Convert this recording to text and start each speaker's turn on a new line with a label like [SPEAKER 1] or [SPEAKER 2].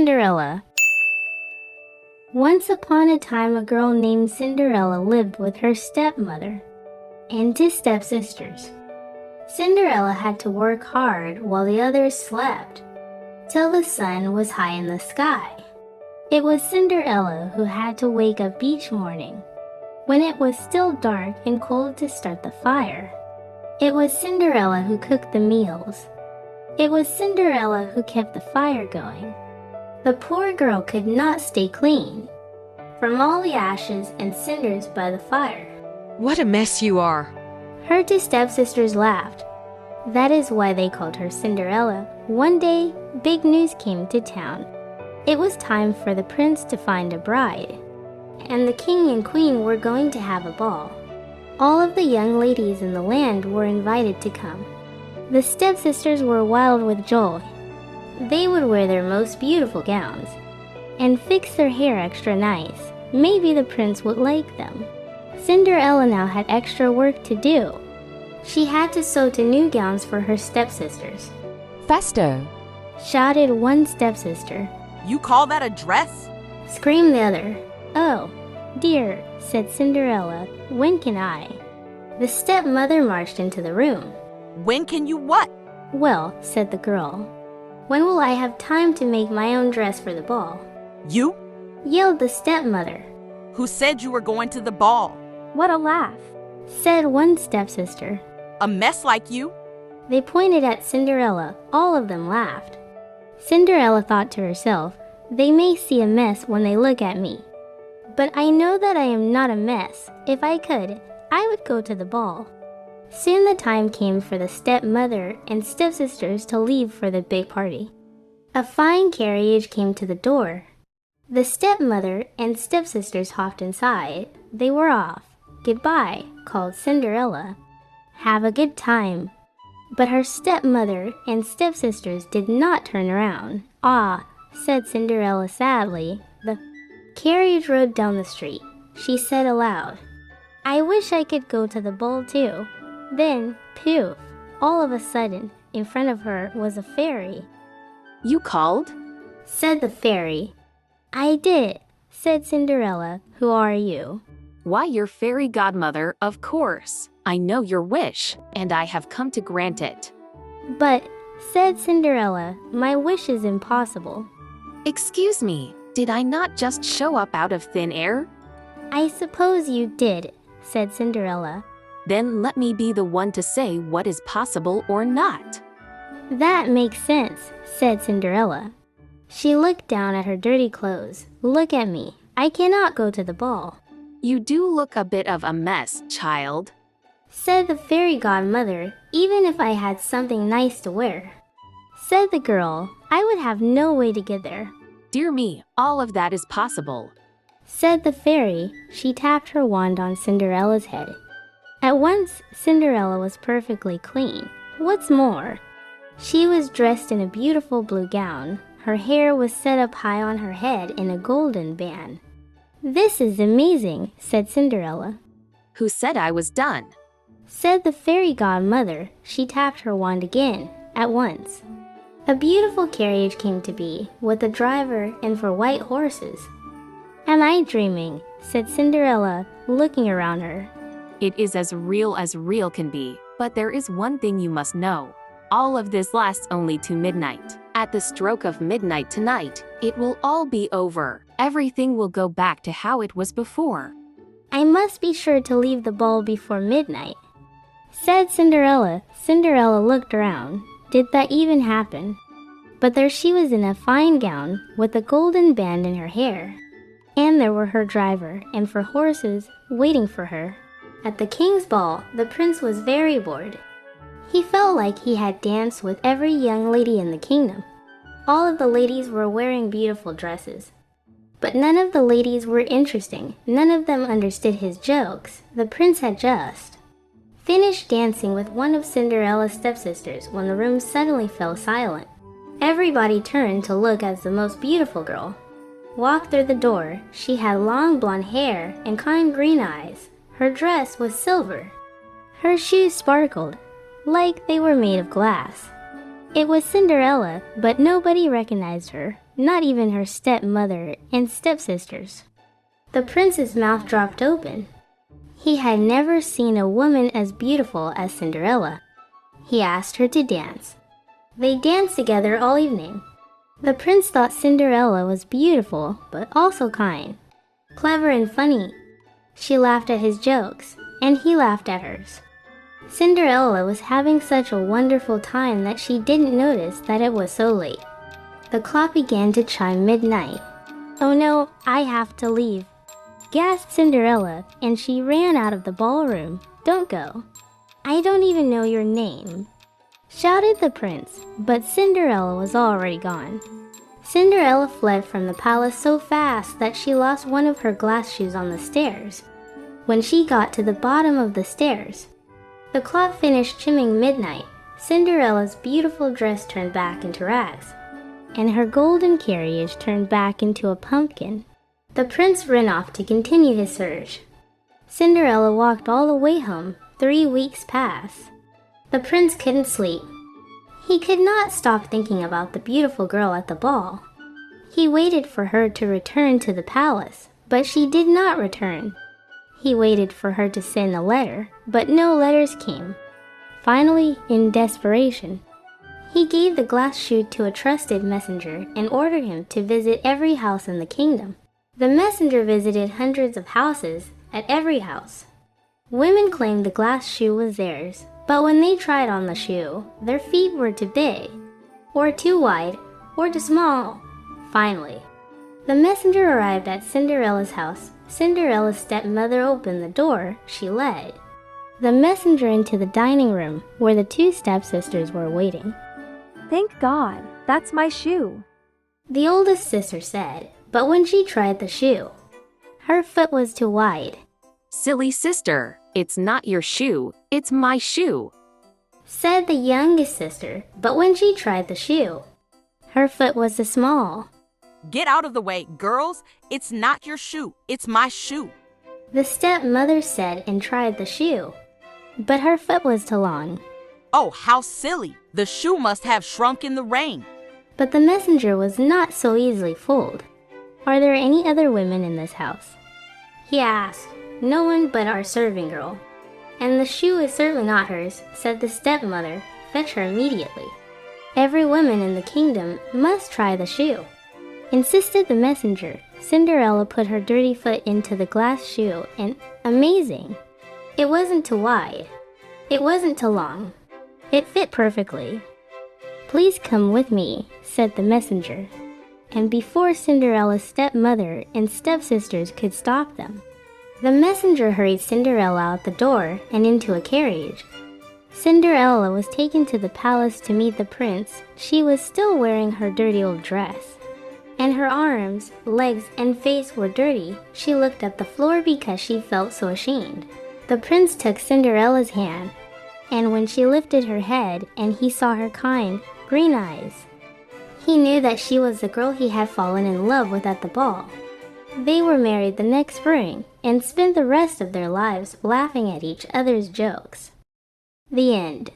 [SPEAKER 1] Cinderella. Once upon a time, a girl named Cinderella lived with her stepmother and two stepsisters. Cinderella had to work hard while the others slept, till the sun was high in the sky. It was Cinderella who had to wake up each morning, when it was still dark and cold, to start the fire. It was Cinderella who cooked the meals. It was Cinderella who kept the fire going. The poor girl could not stay clean from all the ashes and cinders by the fire.
[SPEAKER 2] What a mess you are!
[SPEAKER 1] Her two stepsisters laughed. That is why they called her Cinderella. One day, big news came to town. It was time for the prince to find a bride, and the king and queen were going to have a ball. All of the young ladies in the land were invited to come. The stepsisters were wild with joy. They would wear their most beautiful gowns and fix their hair extra nice. Maybe the prince would like them. Cinderella now had extra work to do. She had to sew two new gowns for her stepsisters.
[SPEAKER 3] Faster!
[SPEAKER 1] Shouted one stepsister.
[SPEAKER 4] You call that a dress?
[SPEAKER 1] Screamed the other. Oh, dear, said Cinderella. When can I? The stepmother marched into the room.
[SPEAKER 4] When can you what?
[SPEAKER 1] Well, said the girl, when will I have time to make my own dress for the ball?
[SPEAKER 4] You?
[SPEAKER 1] Yelled the stepmother.
[SPEAKER 4] Who said you were going to the ball?
[SPEAKER 1] What a laugh, said one stepsister.
[SPEAKER 4] A mess like you?
[SPEAKER 1] They pointed at Cinderella. All of them laughed. Cinderella thought to herself, they may see a mess when they look at me, but I know that I am not a mess. If I could, I would go to the ball. Soon the time came for the stepmother and stepsisters to leave for the big party. A fine carriage came to the door. The stepmother and stepsisters hopped inside. They were off. Goodbye, called Cinderella. Have a good time. But her stepmother and stepsisters did not turn around. Ah, said Cinderella sadly. The carriage rode down the street. She said aloud, I wish I could go to the ball too. Then, poof, all of a sudden, in front of her was a fairy.
[SPEAKER 3] You called?
[SPEAKER 1] Said the fairy. I did, said Cinderella. Who are you?
[SPEAKER 3] Why, your fairy godmother, of course. I know your wish, and I have come to grant it.
[SPEAKER 1] But, said Cinderella, my wish is impossible.
[SPEAKER 3] Excuse me, did I not just show up out of thin air?
[SPEAKER 1] I suppose you did, said Cinderella.
[SPEAKER 3] Then let me be the one to say what is possible or not.
[SPEAKER 1] That makes sense, said Cinderella. She looked down at her dirty clothes. Look at me. I cannot go to the ball.
[SPEAKER 3] You do look a bit of a mess, child,
[SPEAKER 1] said the fairy godmother. Even if I had something nice to wear, said the girl, I would have no way to get there.
[SPEAKER 3] Dear me, all of that is possible,
[SPEAKER 1] said the fairy. She tapped her wand on Cinderella's head. At once, Cinderella was perfectly clean. What's more, she was dressed in a beautiful blue gown. Her hair was set up high on her head in a golden band. This is amazing, said Cinderella.
[SPEAKER 3] Who said I was done?
[SPEAKER 1] Said the fairy godmother. She tapped her wand again. At once, a beautiful carriage came to be, with a driver and 4 white horses. Am I dreaming? Said Cinderella, looking around her.
[SPEAKER 3] It is as real can be, but there is one thing you must know. All of this lasts only to midnight. At the stroke of midnight tonight, it will all be over. Everything will go back to how it was before.
[SPEAKER 1] I must be sure to leave the ball before midnight, said Cinderella. Cinderella looked around. Did that even happen? But there she was in a fine gown with a golden band in her hair. And there were her driver and 4 horses waiting for her. At the king's ball, the prince was very bored. He felt like he had danced with every young lady in the kingdom. All of the ladies were wearing beautiful dresses. But none of the ladies were interesting. None of them understood his jokes. The prince had just finished dancing with one of Cinderella's stepsisters when the room suddenly fell silent. Everybody turned to look as the most beautiful girl walked through the door. She had long blonde hair and kind green eyes. Her dress was silver. Her shoes sparkled like they were made of glass. It was Cinderella, but nobody recognized her. not even her stepmother and stepsisters. The prince's mouth dropped open. He had never seen a woman as beautiful as Cinderella. He asked her to dance. They danced together all evening. The prince thought Cinderella was beautiful, but also kind, clever and funny. She laughed at his jokes, and he laughed at hers. Cinderella was having such a wonderful time that she didn't notice that it was so late. The clock began to chime midnight. "Oh no, I have to leave," gasped Cinderella, and she ran out of the ballroom. "Don't go. I don't even know your name," shouted the prince, but Cinderella was already gone. Cinderella fled from the palace so fast that she lost one of her glass shoes on the stairs. When she got to the bottom of the stairs, the clock finished chiming midnight. Cinderella's beautiful dress turned back into rags, and her golden carriage turned back into a pumpkin. The prince ran off to continue his search. Cinderella walked all the way home. 3 weeks passed. The prince couldn't sleep. He could not stop thinking about the beautiful girl at the ball. He waited for her to return to the palace, but she did not return. He waited for her to send a letter, but no letters came. Finally, in desperation, he gave the glass shoe to a trusted messenger and ordered him to visit every house in the kingdom. The messenger visited hundreds of houses. At every house, women claimed the glass shoe was theirs, but when they tried on the shoe, their feet were too big, or too wide, or too small. Finally, the messenger arrived at Cinderella's house. Cinderella's stepmother opened the door. She led the messenger into the dining room where the 2 stepsisters were waiting.
[SPEAKER 5] "Thank God, that's my shoe,"
[SPEAKER 1] the oldest sister said, but when she tried the shoe, her foot was too wide.
[SPEAKER 3] "Silly sister, it's not your shoe, it's my shoe,"
[SPEAKER 1] said the youngest sister, but when she tried the shoe, her foot was too small.
[SPEAKER 4] Get out of the way, girls. It's not your shoe, it's my shoe.
[SPEAKER 1] The stepmother said and tried the shoe, but her foot was too long.
[SPEAKER 4] Oh, how silly. The shoe must have shrunk in the rain.
[SPEAKER 1] But the messenger was not so easily fooled. "Are there any other women in this house?" he asked. "No one but our serving girl. And the shoe is certainly not hers," said the stepmother. "Fetch her immediately. Every woman in the kingdom must try the shoe," insisted the messenger. Cinderella put her dirty foot into the glass shoe, and amazing! It wasn't too wide. It wasn't too long. It fit perfectly. "Please come with me," said the messenger. And before Cinderella's stepmother and stepsisters could stop them, the messenger hurried Cinderella out the door and into a carriage. Cinderella was taken to the palace to meet the prince. She was still wearing her dirty old dress, and her arms, legs, and face were dirty. She looked at the floor because she felt so ashamed. The prince took Cinderella's hand, and when she lifted her head and he saw her kind, green eyes, he knew that she was the girl he had fallen in love with at the ball. They were married the next spring and spent the rest of their lives laughing at each other's jokes. The end.